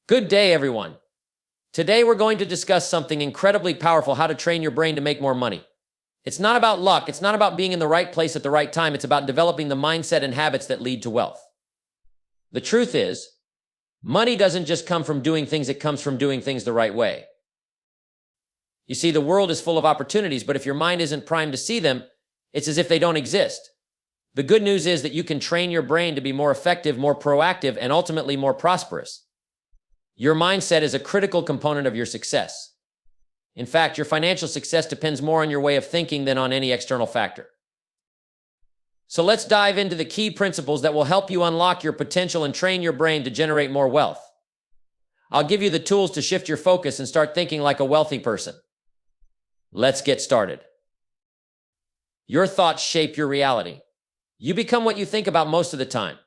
Good day, everyone. Today we're going to discuss something incredibly powerful: how to train your brain to make more money. It's not about luck. It's not about being in the right place at the right time. It's about developing the mindset and habits that lead to wealth. The truth is, money doesn't just come from doing things. It comes from doing things the right way. You see, the world is full of opportunities, but if your mind isn't primed to see them, it's as if they don't exist. The good news is that you can train your brain to be more effective, more proactive, and ultimately more prosperous. Your mindset is a critical component of your success. In fact, your financial success depends more on your way of thinking than on any external factor. So let's dive into the key principles that will help you unlock your potential and train your brain to generate more wealth. I'll give you the tools to shift your focus and start thinking like a wealthy person. Let's get started. Your thoughts shape your reality. You become what you think about most of the time.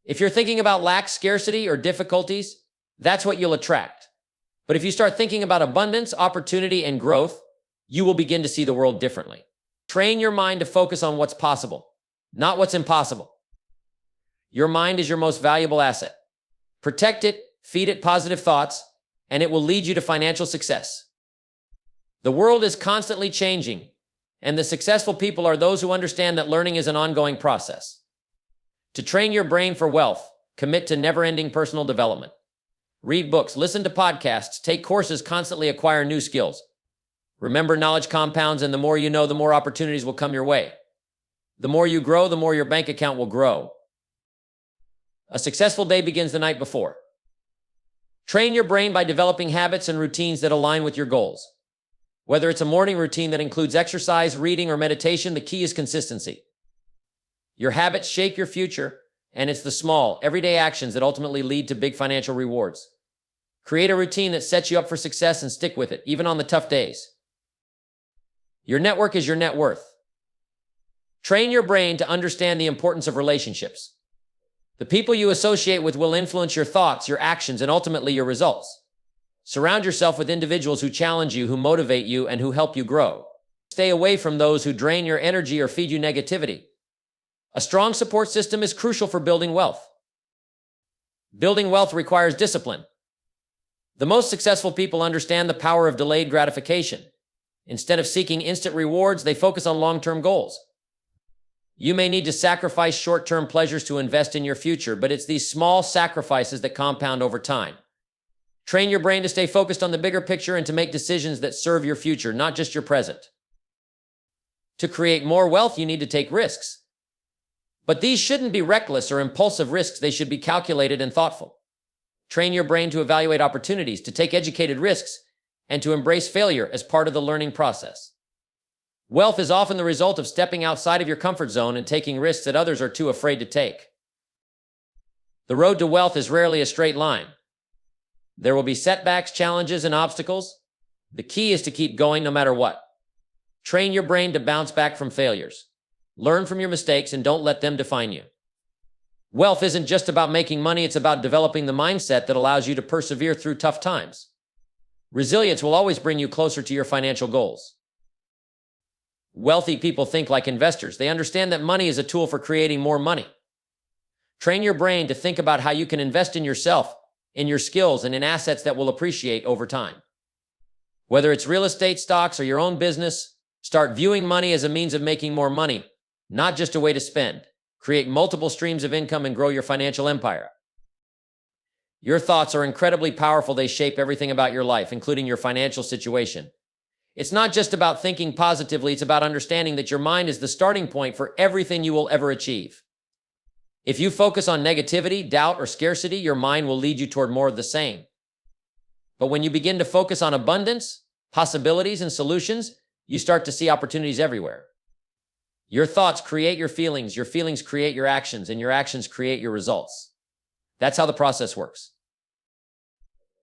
If you're thinking about lack, scarcity, or difficulties, that's what you'll attract. But if you start thinking about abundance, opportunity, and growth, you will begin to see the world differently. Train your mind to focus on what's possible, not what's impossible. Your mind is your most valuable asset. Protect it, feed it positive thoughts, and it will lead you to financial success. The world is constantly changing, and the successful people are those who understand that learning is an ongoing process. To train your brain for wealth, commit to never-ending personal development. Read books, listen to podcasts, take courses, constantly acquire new skills. Remember, knowledge compounds, and the more you know, the more opportunities will come your way. The more you grow, the more your bank account will grow. A successful day begins the night before. Train your brain by developing habits and routines that align with your goals. Whether it's a morning routine that includes exercise, reading, or meditation, the key is consistency. Your habits shape your future, and it's the small, everyday actions that ultimately lead to big financial rewards. Create a routine that sets you up for success and stick with it, even on the tough days. Your network is your net worth. Train your brain to understand the importance of relationships. The people you associate with will influence your thoughts, your actions, and ultimately your results. Surround yourself with individuals who challenge you, who motivate you, and who help you grow. Stay away from those who drain your energy or feed you negativity. A strong support system is crucial for building wealth. Building wealth requires discipline. The most successful people understand the power of delayed gratification. Instead of seeking instant rewards, they focus on long-term goals. You may need to sacrifice short-term pleasures to invest in your future, but it's these small sacrifices that compound over time. Train your brain to stay focused on the bigger picture and to make decisions that serve your future, not just your present. To create more wealth, you need to take risks. But these shouldn't be reckless or impulsive risks. They should be calculated and thoughtful. Train your brain to evaluate opportunities, to take educated risks, and to embrace failure as part of the learning process. Wealth is often the result of stepping outside of your comfort zone and taking risks that others are too afraid to take. The road to wealth is rarely a straight line. There will be setbacks, challenges, and obstacles. The key is to keep going no matter what. Train your brain to bounce back from failures. Learn from your mistakes and don't let them define you. Wealth isn't just about making money. It's about developing the mindset that allows you to persevere through tough times. Resilience will always bring you closer to your financial goals. Wealthy people think like investors. They understand that money is a tool for creating more money. Train your brain to think about how you can invest in yourself, in your skills, and in assets that will appreciate over time. Whether it's real estate, stocks, or your own business, start viewing money as a means of making more money, not just a way to spend. Create multiple streams of income and grow your financial empire. Your thoughts are incredibly powerful. They shape everything about your life, including your financial situation. It's not just about thinking positively. It's about understanding that your mind is the starting point for everything you will ever achieve. If you focus on negativity, doubt, or scarcity, your mind will lead you toward more of the same. But when you begin to focus on abundance, possibilities, and solutions, you start to see opportunities everywhere. Your thoughts create your feelings create your actions, and your actions create your results. That's how the process works.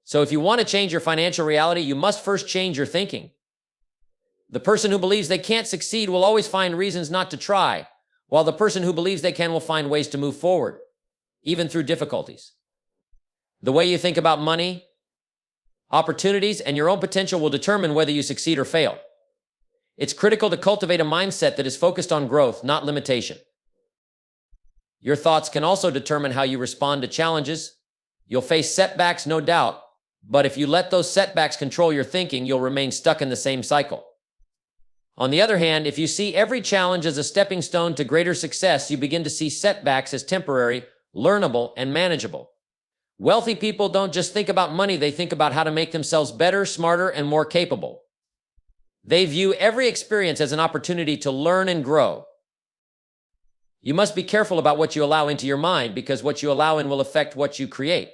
So if you want to change your financial reality, you must first change your thinking. The person who believes they can't succeed will always find reasons not to try, while the person who believes they can will find ways to move forward, even through difficulties. The way you think about money, opportunities, and your own potential will determine whether you succeed or fail. It's critical to cultivate a mindset that is focused on growth, not limitation. Your thoughts can also determine how you respond to challenges. You'll face setbacks, no doubt, but if you let those setbacks control your thinking, you'll remain stuck in the same cycle. On the other hand, if you see every challenge as a stepping stone to greater success, you begin to see setbacks as temporary, learnable, and manageable. Wealthy people don't just think about money, they think about how to make themselves better, smarter, and more capable. They view every experience as an opportunity to learn and grow. You must be careful about what you allow into your mind, because what you allow in will affect what you create.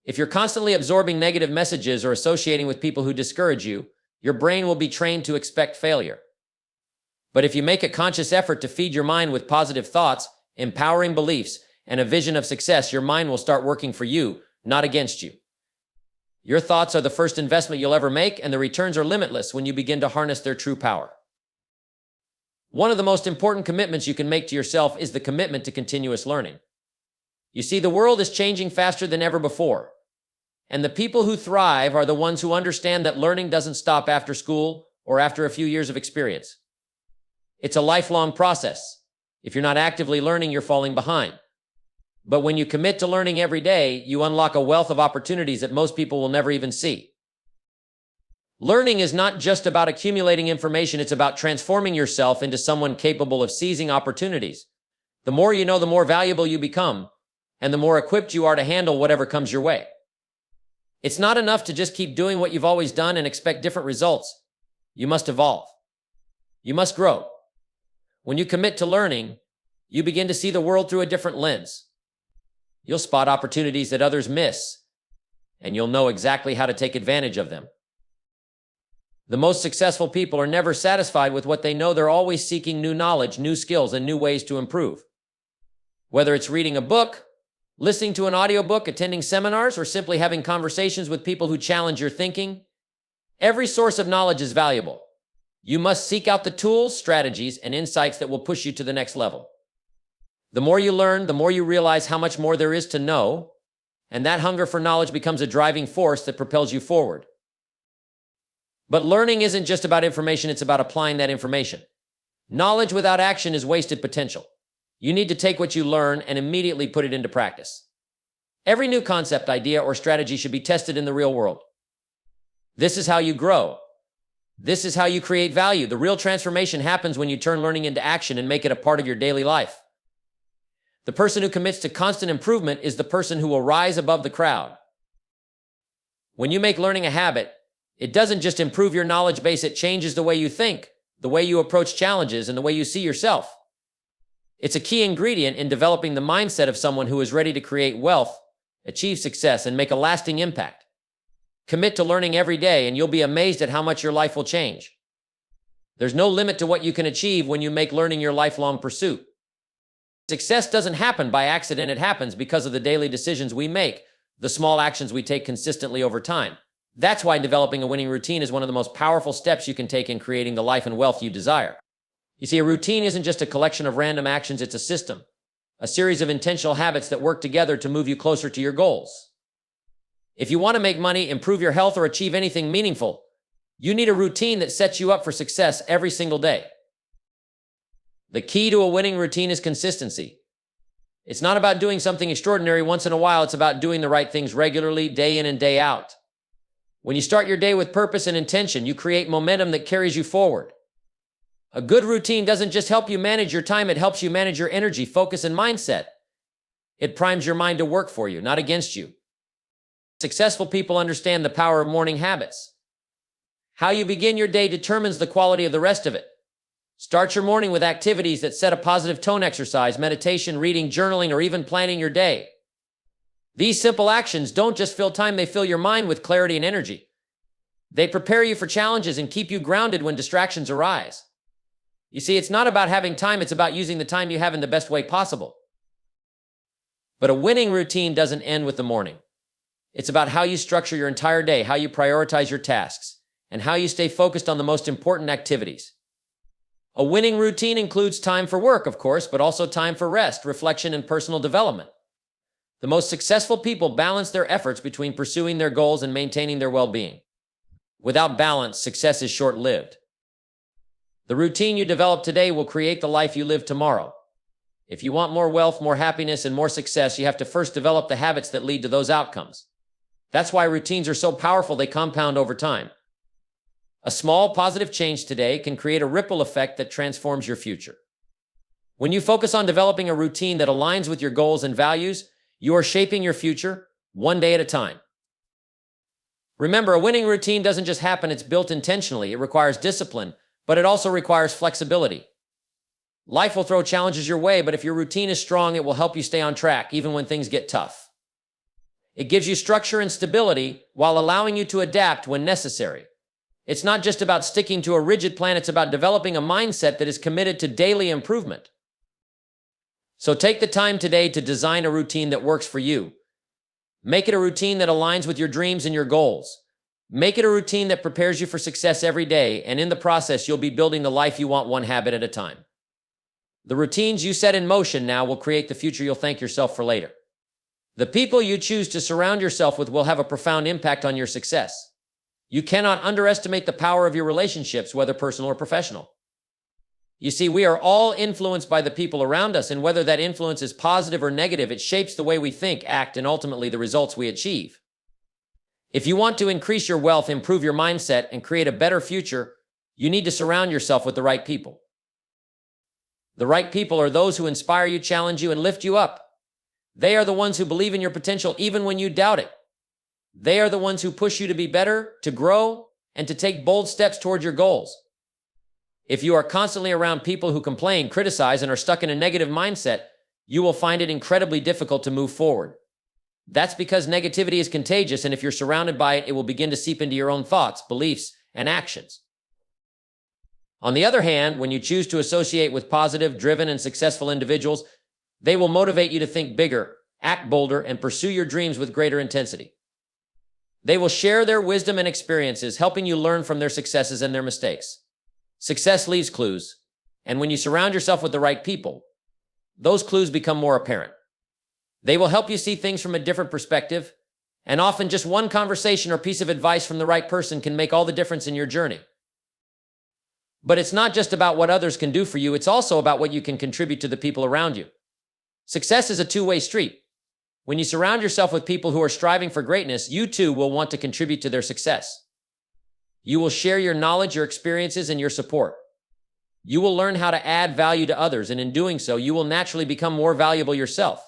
If you're constantly absorbing negative messages or associating with people who discourage you, your brain will be trained to expect failure. But if you make a conscious effort to feed your mind with positive thoughts, empowering beliefs, and a vision of success, your mind will start working for you, not against you. Your thoughts are the first investment you'll ever make, and the returns are limitless when you begin to harness their true power. One of the most important commitments you can make to yourself is the commitment to continuous learning. You see, the world is changing faster than ever before, and the people who thrive are the ones who understand that learning doesn't stop after school or after a few years of experience. It's a lifelong process. If you're not actively learning, you're falling behind. But when you commit to learning every day, you unlock a wealth of opportunities that most people will never even see. Learning is not just about accumulating information, it's about transforming yourself into someone capable of seizing opportunities. The more you know, the more valuable you become, and the more equipped you are to handle whatever comes your way. It's not enough to just keep doing what you've always done and expect different results. You must evolve. You must grow. When you commit to learning, you begin to see the world through a different lens. You'll spot opportunities that others miss, and you'll know exactly how to take advantage of them. The most successful people are never satisfied with what they know. They're always seeking new knowledge, new skills, and new ways to improve. Whether it's reading a book, listening to an audiobook, attending seminars, or simply having conversations with people who challenge your thinking, every source of knowledge is valuable. You must seek out the tools, strategies, and insights that will push you to the next level. The more you learn, the more you realize how much more there is to know, and that hunger for knowledge becomes a driving force that propels you forward. But learning isn't just about information, it's about applying that information. Knowledge without action is wasted potential. You need to take what you learn and immediately put it into practice. Every new concept, idea, or strategy should be tested in the real world. This is how you grow. This is how you create value. The real transformation happens when you turn learning into action and make it a part of your daily life. The person who commits to constant improvement is the person who will rise above the crowd. When you make learning a habit, it doesn't just improve your knowledge base, it changes the way you think, the way you approach challenges, and the way you see yourself. It's a key ingredient in developing the mindset of someone who is ready to create wealth, achieve success, and make a lasting impact. Commit to learning every day, and you'll be amazed at how much your life will change. There's no limit to what you can achieve when you make learning your lifelong pursuit. Success doesn't happen by accident, it happens because of the daily decisions we make, the small actions we take consistently over time. That's why developing a winning routine is one of the most powerful steps you can take in creating the life and wealth you desire. You see, a routine isn't just a collection of random actions, it's a system, a series of intentional habits that work together to move you closer to your goals. If you want to make money, improve your health, or achieve anything meaningful, you need a routine that sets you up for success every single day. The key to a winning routine is consistency. It's not about doing something extraordinary once in a while, it's about doing the right things regularly, day in and day out. When you start your day with purpose and intention, you create momentum that carries you forward. A good routine doesn't just help you manage your time, it helps you manage your energy, focus, and mindset. It primes your mind to work for you, not against you. Successful people understand the power of morning habits. How you begin your day determines the quality of the rest of it. Start your morning with activities that set a positive tone: exercise, meditation, reading, journaling, or even planning your day. These simple actions don't just fill time, they fill your mind with clarity and energy. They prepare you for challenges and keep you grounded when distractions arise. You see, it's not about having time, it's about using the time you have in the best way possible. But a winning routine doesn't end with the morning. It's about how you structure your entire day, how you prioritize your tasks, and how you stay focused on the most important activities. A winning routine includes time for work, of course, but also time for rest, reflection, and personal development. The most successful people balance their efforts between pursuing their goals and maintaining their well-being. Without balance, success is short-lived. The routine you develop today will create the life you live tomorrow. If you want more wealth, more happiness, and more success, you have to first develop the habits that lead to those outcomes. That's why routines are so powerful, they compound over time. A small positive change today can create a ripple effect that transforms your future. When you focus on developing a routine that aligns with your goals and values, you are shaping your future one day at a time. Remember, a winning routine doesn't just happen, it's built intentionally. It requires discipline, but it also requires flexibility. Life will throw challenges your way, but if your routine is strong, it will help you stay on track, even when things get tough. It gives you structure and stability while allowing you to adapt when necessary. It's not just about sticking to a rigid plan, it's about developing a mindset that is committed to daily improvement. So take the time today to design a routine that works for you. Make it a routine that aligns with your dreams and your goals. Make it a routine that prepares you for success every day, and in the process, you'll be building the life you want, one habit at a time. The routines you set in motion now will create the future you'll thank yourself for later. The people you choose to surround yourself with will have a profound impact on your success. You cannot underestimate the power of your relationships, whether personal or professional. You see, we are all influenced by the people around us, and whether that influence is positive or negative, it shapes the way we think, act, and ultimately the results we achieve. If you want to increase your wealth, improve your mindset, and create a better future, you need to surround yourself with the right people. The right people are those who inspire you, challenge you, and lift you up. They are the ones who believe in your potential even when you doubt it. They are the ones who push you to be better, to grow, and to take bold steps towards your goals. If you are constantly around people who complain, criticize, and are stuck in a negative mindset, you will find it incredibly difficult to move forward. That's because negativity is contagious, and if you're surrounded by it, it will begin to seep into your own thoughts, beliefs, and actions. On the other hand, when you choose to associate with positive, driven, and successful individuals, they will motivate you to think bigger, act bolder, and pursue your dreams with greater intensity. They will share their wisdom and experiences, helping you learn from their successes and their mistakes. Success leaves clues, and when you surround yourself with the right people, those clues become more apparent. They will help you see things from a different perspective, and often just one conversation or piece of advice from the right person can make all the difference in your journey. But it's not just about what others can do for you, it's also about what you can contribute to the people around you. Success is a two-way street. When you surround yourself with people who are striving for greatness, you too will want to contribute to their success. You will share your knowledge, your experiences, and your support. You will learn how to add value to others, and in doing so, you will naturally become more valuable yourself.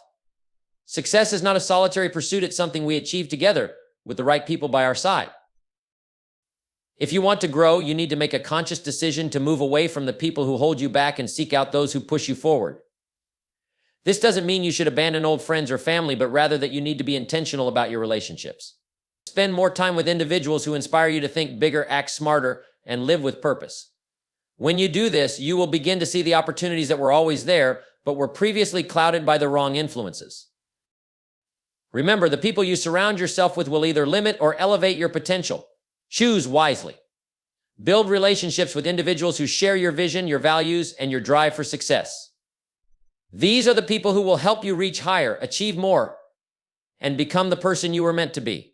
Success is not a solitary pursuit, it's something we achieve together with the right people by our side. If you want to grow, you need to make a conscious decision to move away from the people who hold you back and seek out those who push you forward. This doesn't mean you should abandon old friends or family, but rather that you need to be intentional about your relationships. Spend more time with individuals who inspire you to think bigger, act smarter, and live with purpose. When you do this, you will begin to see the opportunities that were always there, but were previously clouded by the wrong influences. Remember, the people you surround yourself with will either limit or elevate your potential. Choose wisely. Build relationships with individuals who share your vision, your values, and your drive for success. These are the people who will help you reach higher, achieve more, and become the person you were meant to be.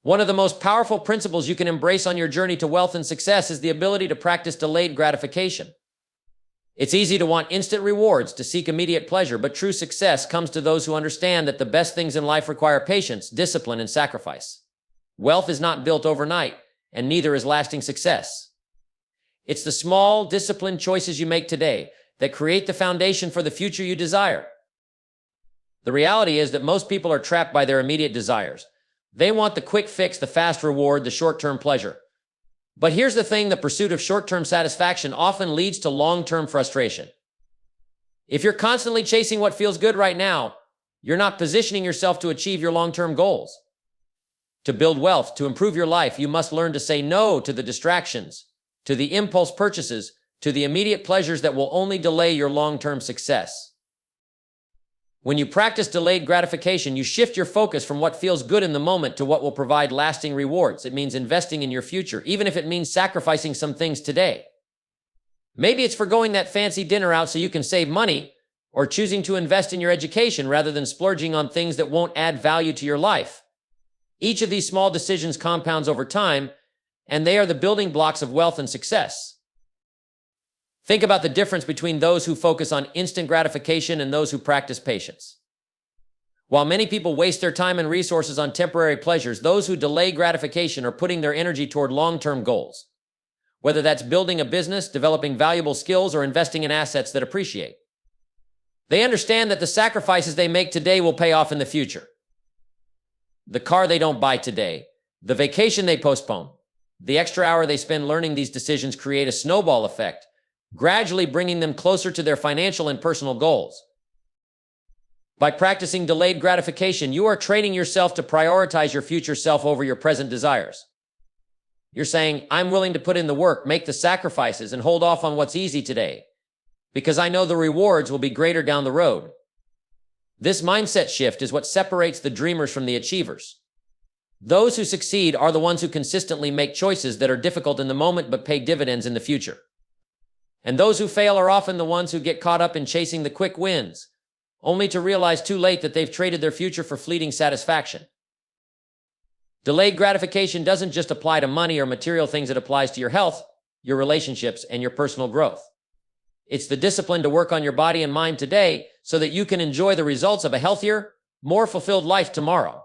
One of the most powerful principles you can embrace on your journey to wealth and success is the ability to practice delayed gratification. It's easy to want instant rewards, to seek immediate pleasure, but true success comes to those who understand that the best things in life require patience, discipline, and sacrifice. Wealth is not built overnight, and neither is lasting success. It's the small, disciplined choices you make today that create the foundation for the future you desire. The reality is that most people are trapped by their immediate desires. They want the quick fix, the fast reward, the short-term pleasure. But here's the thing, the pursuit of short-term satisfaction often leads to long-term frustration. If you're constantly chasing what feels good right now, you're not positioning yourself to achieve your long-term goals. To build wealth, to improve your life, you must learn to say no to the distractions, to the impulse purchases, to the immediate pleasures that will only delay your long-term success. When you practice delayed gratification, you shift your focus from what feels good in the moment to what will provide lasting rewards. It means investing in your future, even if it means sacrificing some things today. Maybe it's forgoing that fancy dinner out so you can save money, or choosing to invest in your education rather than splurging on things that won't add value to your life. Each of these small decisions compounds over time, and they are the building blocks of wealth and success. Think about the difference between those who focus on instant gratification and those who practice patience. While many people waste their time and resources on temporary pleasures, those who delay gratification are putting their energy toward long-term goals, whether that's building a business, developing valuable skills, or investing in assets that appreciate. They understand that the sacrifices they make today will pay off in the future. The car they don't buy today, the vacation they postpone, the extra hour they spend learning these decisions create a snowball effect, gradually bringing them closer to their financial and personal goals. By practicing delayed gratification, you are training yourself to prioritize your future self over your present desires. You're saying, I'm willing to put in the work, make the sacrifices, and hold off on what's easy today, because I know the rewards will be greater down the road. This mindset shift is what separates the dreamers from the achievers. Those who succeed are the ones who consistently make choices that are difficult in the moment but pay dividends in the future. And those who fail are often the ones who get caught up in chasing the quick wins, only to realize too late that they've traded their future for fleeting satisfaction. Delayed gratification doesn't just apply to money or material things, it applies to your health, your relationships, and your personal growth. It's the discipline to work on your body and mind today so that you can enjoy the results of a healthier, more fulfilled life tomorrow.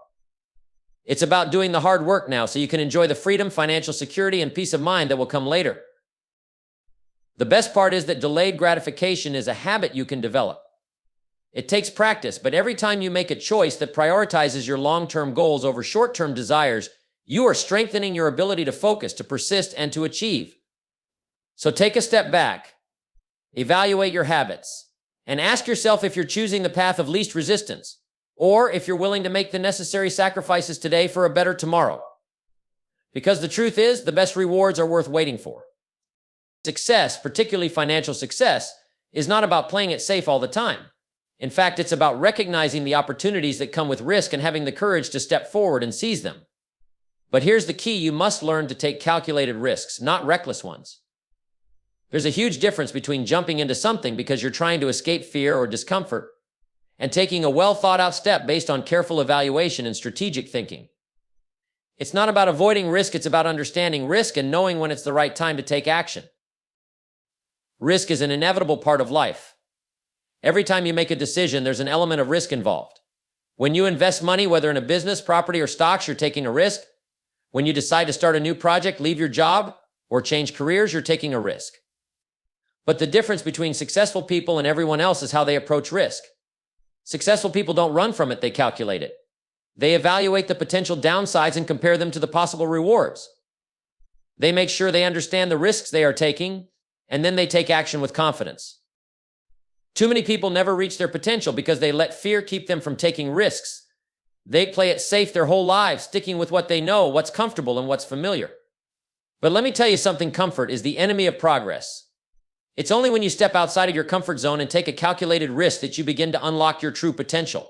It's about doing the hard work now so you can enjoy the freedom, financial security, and peace of mind that will come later. The best part is that delayed gratification is a habit you can develop. It takes practice, but every time you make a choice that prioritizes your long-term goals over short-term desires, you are strengthening your ability to focus, to persist, and to achieve. So take a step back, evaluate your habits, and ask yourself if you're choosing the path of least resistance, or if you're willing to make the necessary sacrifices today for a better tomorrow. Because the truth is, the best rewards are worth waiting for. Success, particularly financial success, is not about playing it safe all the time. In fact, it's about recognizing the opportunities that come with risk and having the courage to step forward and seize them. But here's the key: you must learn to take calculated risks, not reckless ones. There's a huge difference between jumping into something because you're trying to escape fear or discomfort and taking a well-thought-out step based on careful evaluation and strategic thinking. It's not about avoiding risk, it's about understanding risk and knowing when it's the right time to take action. Risk is an inevitable part of life. Every time you make a decision, there's an element of risk involved. When you invest money, whether in a business, property, or stocks, you're taking a risk. When you decide to start a new project, leave your job, or change careers, you're taking a risk. But the difference between successful people and everyone else is how they approach risk. Successful people don't run from it, they calculate it. They evaluate the potential downsides and compare them to the possible rewards. They make sure they understand the risks they are taking, and then they take action with confidence. Too many people never reach their potential because they let fear keep them from taking risks. They play it safe their whole lives, sticking with what they know, what's comfortable, and what's familiar. But let me tell you something: comfort is the enemy of progress. It's only when you step outside of your comfort zone and take a calculated risk that you begin to unlock your true potential.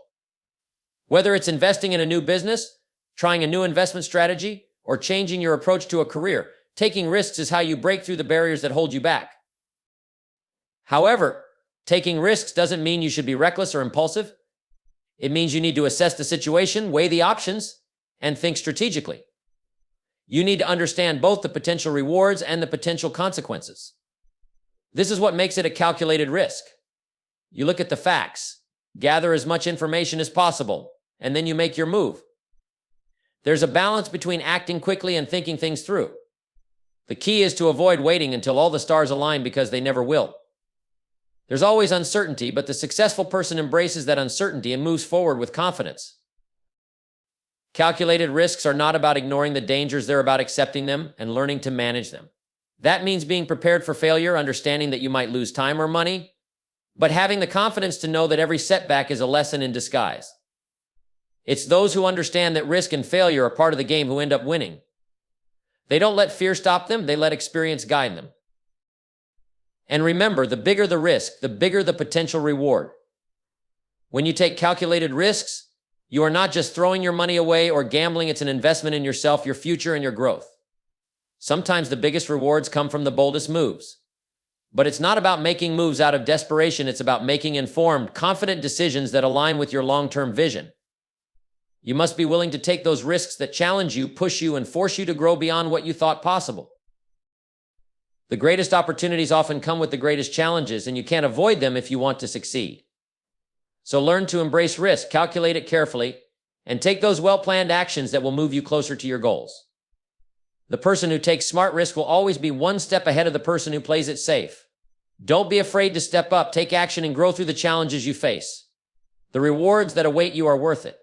Whether it's investing in a new business, trying a new investment strategy, or changing your approach to a career, taking risks is how you break through the barriers that hold you back. However, taking risks doesn't mean you should be reckless or impulsive. It means you need to assess the situation, weigh the options, and think strategically. You need to understand both the potential rewards and the potential consequences. This is what makes it a calculated risk. You look at the facts, gather as much information as possible, and then you make your move. There's a balance between acting quickly and thinking things through. The key is to avoid waiting until all the stars align, because they never will. There's always uncertainty, but the successful person embraces that uncertainty and moves forward with confidence. Calculated risks are not about ignoring the dangers, they're about accepting them and learning to manage them. That means being prepared for failure, understanding that you might lose time or money, but having the confidence to know that every setback is a lesson in disguise. It's those who understand that risk and failure are part of the game who end up winning. They don't let fear stop them, they let experience guide them. And remember, the bigger the risk, the bigger the potential reward. When you take calculated risks, you are not just throwing your money away or gambling, it's an investment in yourself, your future, and your growth. Sometimes the biggest rewards come from the boldest moves. But it's not about making moves out of desperation, it's about making informed, confident decisions that align with your long-term vision. You must be willing to take those risks that challenge you, push you, and force you to grow beyond what you thought possible. The greatest opportunities often come with the greatest challenges, and you can't avoid them if you want to succeed. So learn to embrace risk, calculate it carefully, and take those well-planned actions that will move you closer to your goals. The person who takes smart risk will always be one step ahead of the person who plays it safe. Don't be afraid to step up, take action, and grow through the challenges you face. The rewards that await you are worth it.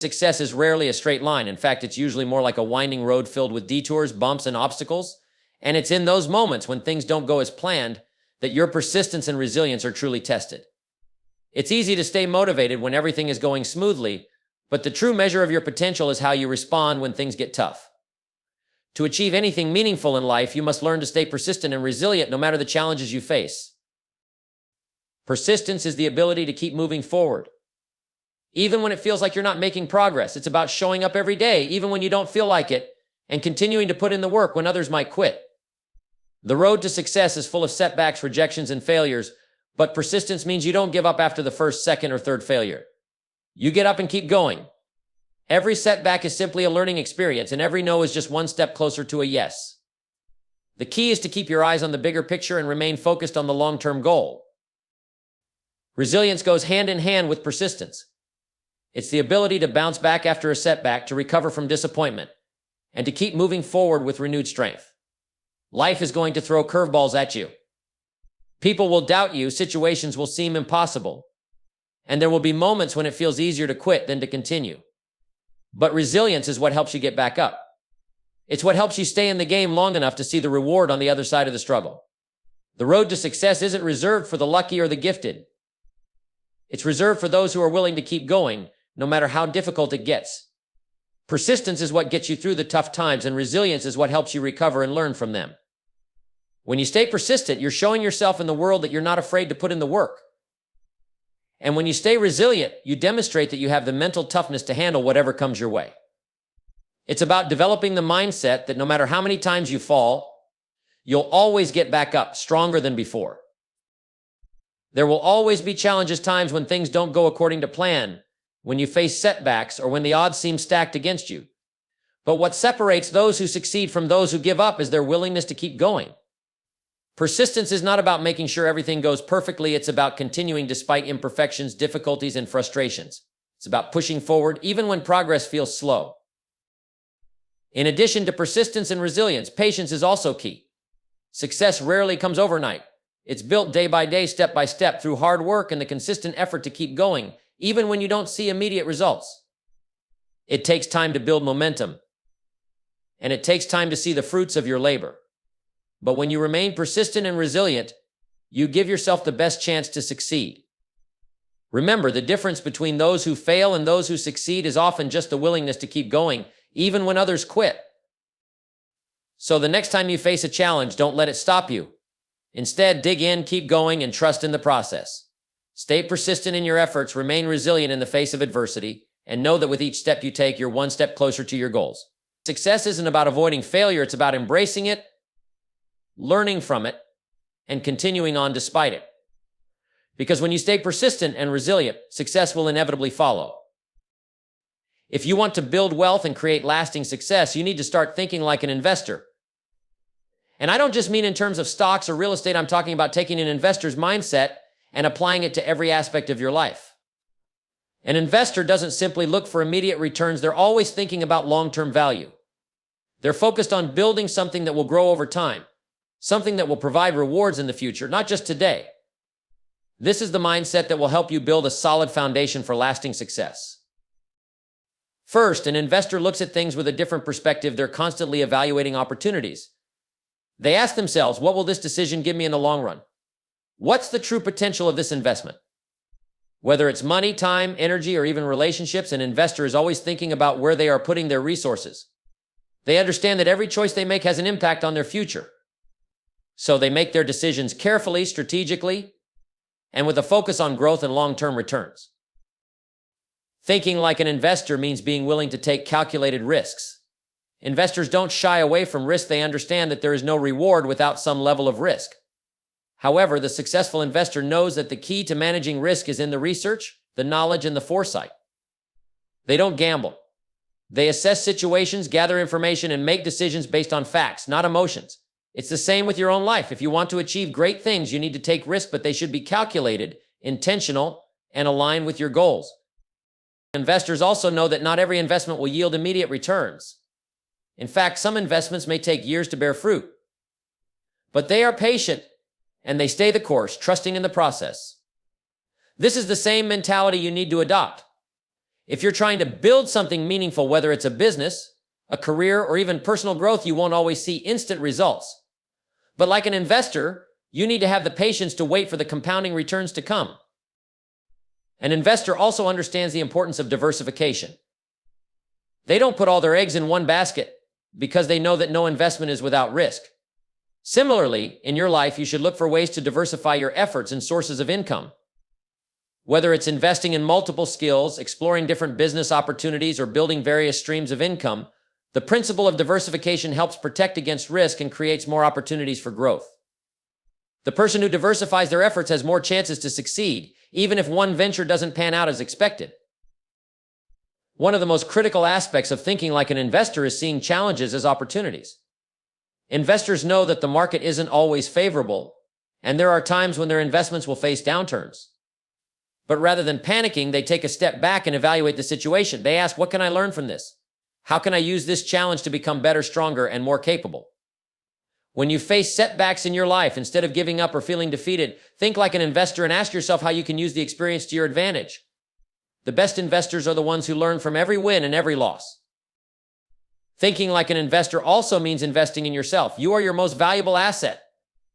Success is rarely a straight line. In fact, it's usually more like a winding road filled with detours, bumps, and obstacles. And it's in those moments when things don't go as planned that your persistence and resilience are truly tested. It's easy to stay motivated when everything is going smoothly, but the true measure of your potential is how you respond when things get tough. To achieve anything meaningful in life, you must learn to stay persistent and resilient no matter the challenges you face. Persistence is the ability to keep moving forward. Even when it feels like you're not making progress, it's about showing up every day, even when you don't feel like it, and continuing to put in the work when others might quit. The road to success is full of setbacks, rejections, and failures, but persistence means you don't give up after the first, second, or third failure. You get up and keep going. Every setback is simply a learning experience, and every no is just one step closer to a yes. The key is to keep your eyes on the bigger picture and remain focused on the long-term goal. Resilience goes hand in hand with persistence. It's the ability to bounce back after a setback, to recover from disappointment, and to keep moving forward with renewed strength. Life is going to throw curveballs at you. People will doubt you, situations will seem impossible, and there will be moments when it feels easier to quit than to continue. But resilience is what helps you get back up. It's what helps you stay in the game long enough to see the reward on the other side of the struggle. The road to success isn't reserved for the lucky or the gifted. It's reserved for those who are willing to keep going, no matter how difficult it gets. Persistence is what gets you through the tough times, and resilience is what helps you recover and learn from them. When you stay persistent, you're showing yourself in the world that you're not afraid to put in the work. And when you stay resilient, you demonstrate that you have the mental toughness to handle whatever comes your way. It's about developing the mindset that no matter how many times you fall, you'll always get back up, stronger than before. There will always be challenges, times when things don't go according to plan, when you face setbacks, or when the odds seem stacked against you. But what separates those who succeed from those who give up is their willingness to keep going. Persistence is not about making sure everything goes perfectly. It's about continuing despite imperfections, difficulties, and frustrations. It's about pushing forward even when progress feels slow. In addition to persistence and resilience, patience is also key. Success rarely comes overnight. It's built day by day, step by step, through hard work and the consistent effort to keep going, even when you don't see immediate results. It takes time to build momentum, and it takes time to see the fruits of your labor. But when you remain persistent and resilient, you give yourself the best chance to succeed. Remember, the difference between those who fail and those who succeed is often just the willingness to keep going, even when others quit. So the next time you face a challenge, don't let it stop you. Instead, dig in, keep going, and trust in the process. Stay persistent in your efforts, remain resilient in the face of adversity, and know that with each step you take, you're one step closer to your goals. Success isn't about avoiding failure, it's about embracing it, learning from it, and continuing on despite it. Because when you stay persistent and resilient, success will inevitably follow. If you want to build wealth and create lasting success, you need to start thinking like an investor. And I don't just mean in terms of stocks or real estate. I'm talking about taking an investor's mindset and applying it to every aspect of your life. An investor doesn't simply look for immediate returns. They're always thinking about long-term value. They're focused on building something that will grow over time, something that will provide rewards in the future, not just today. This is the mindset that will help you build a solid foundation for lasting success. First, an investor looks at things with a different perspective. They're constantly evaluating opportunities. They ask themselves, what will this decision give me in the long run? What's the true potential of this investment? Whether it's money, time, energy, or even relationships, an investor is always thinking about where they are putting their resources. They understand that every choice they make has an impact on their future. So they make their decisions carefully, strategically, and with a focus on growth and long-term returns. Thinking like an investor means being willing to take calculated risks. Investors don't shy away from risk. They understand that there is no reward without some level of risk. However, the successful investor knows that the key to managing risk is in the research, the knowledge, and the foresight. They don't gamble. They assess situations, gather information, and make decisions based on facts, not emotions. It's the same with your own life. If you want to achieve great things, you need to take risks, but they should be calculated, intentional, and aligned with your goals. Investors also know that not every investment will yield immediate returns. In fact, some investments may take years to bear fruit. But they are patient, and they stay the course, trusting in the process. This is the same mentality you need to adopt. If you're trying to build something meaningful, whether it's a business, a career, or even personal growth, you won't always see instant results. But like an investor, you need to have the patience to wait for the compounding returns to come. An investor also understands the importance of diversification. They don't put all their eggs in one basket because they know that no investment is without risk. Similarly, in your life, you should look for ways to diversify your efforts and sources of income. Whether it's investing in multiple skills, exploring different business opportunities, or building various streams of income, the principle of diversification helps protect against risk and creates more opportunities for growth. The person who diversifies their efforts has more chances to succeed, even if one venture doesn't pan out as expected. One of the most critical aspects of thinking like an investor is seeing challenges as opportunities. Investors know that the market isn't always favorable, and there are times when their investments will face downturns. But rather than panicking, they take a step back and evaluate the situation. They ask, what can I learn from this? How can I use this challenge to become better, stronger, and more capable? When you face setbacks in your life, instead of giving up or feeling defeated, think like an investor and ask yourself how you can use the experience to your advantage. The best investors are the ones who learn from every win and every loss. Thinking like an investor also means investing in yourself. You are your most valuable asset.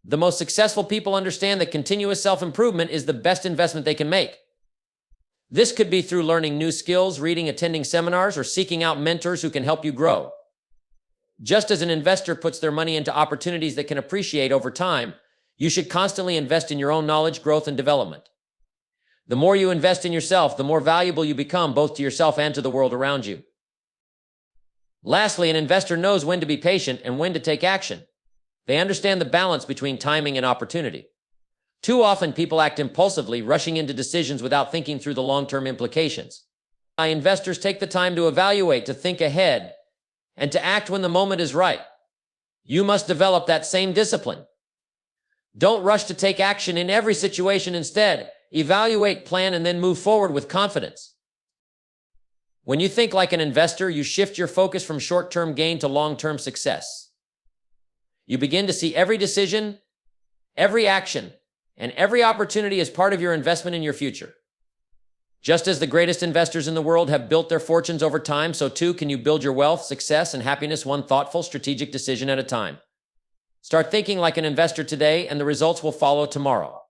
The most successful people understand that continuous self-improvement is the best investment they can make. This could be through learning new skills, reading, attending seminars, or seeking out mentors who can help you grow. Just as an investor puts their money into opportunities that can appreciate over time, you should constantly invest in your own knowledge, growth, and development. The more you invest in yourself, the more valuable you become, both to yourself and to the world around you. Lastly, an investor knows when to be patient and when to take action. They understand the balance between timing and opportunity. Too often, people act impulsively, rushing into decisions without thinking through the long-term implications. Investors take the time to evaluate, to think ahead, and to act when the moment is right. You must develop that same discipline. Don't rush to take action in every situation. Instead, evaluate, plan, and then move forward with confidence. When you think like an investor, you shift your focus from short-term gain to long-term success. You begin to see every decision, every action, and every opportunity as part of your investment in your future. Just as the greatest investors in the world have built their fortunes over time, so too can you build your wealth, success, and happiness one thoughtful, strategic decision at a time. Start thinking like an investor today, and the results will follow tomorrow.